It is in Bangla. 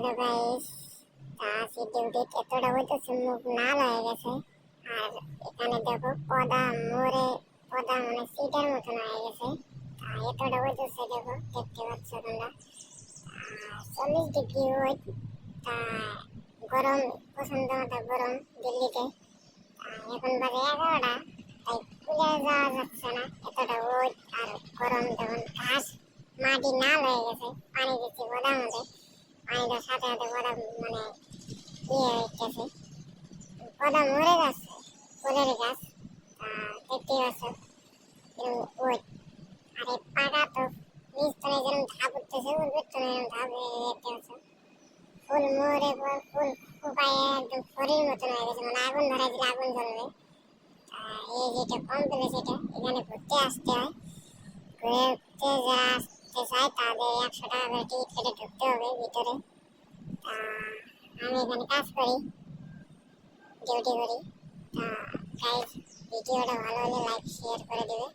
হ্যালো গাইস, আছি ডিউটিতে। এতটা হইতেছে মুখ লাল হয়ে গেছে। আর এখানে দেখো পদা মানে সিটের মতন হয়ে গেছে। এতটা হইতেছে, দেখো দেখতে পাচ্ছ তোমরা। 40 ডিগ্রি ওয়েট। গরম, প্রচন্ড মতো গরম দিল্লিতে। এখন বাজে 11টা, তাই কুলে যাওয়া যাচ্ছে না, এতটা ওয়েট আর গরম। তখন ঘাস মাটি লাল হয়ে গেছে, পানি দিচ্ছি পদার মধ্যে, পানিটার সাথে সাথে পদা মানে ইয়ে হইতেছে, পদা মরে যাচ্ছে। ফুলের গাছ, দেখতেই পাচ্ছ এরকম ওয়েট। আর এই পাকা তো নিস্তনে যেরকম ধাপ উঠতেছে, ওর পেছনে এরকম ধাপ দেখতে পাচ্ছ। ফুল মরে পর ফুল ফুপাইয়ে একদম খড়ির মতন হয়ে গেছে, মানে আগুন ধরাই দিলে আগুন জ্বলবে। এই যেটা কমপ্লেক্স, এটা এখানে ঘুরতে আসতে হয়। ঘুরতে যারা আসতে চায় তাদের 100 টাকা করে টিকিট কেটে ঢুকতে হবে ভিতরে। আমি এখানে কাজ করি, ডিউটি করি। গাইজ, ভিডিওটা ভালো হলে লাইক শেয়ার করে দিবে।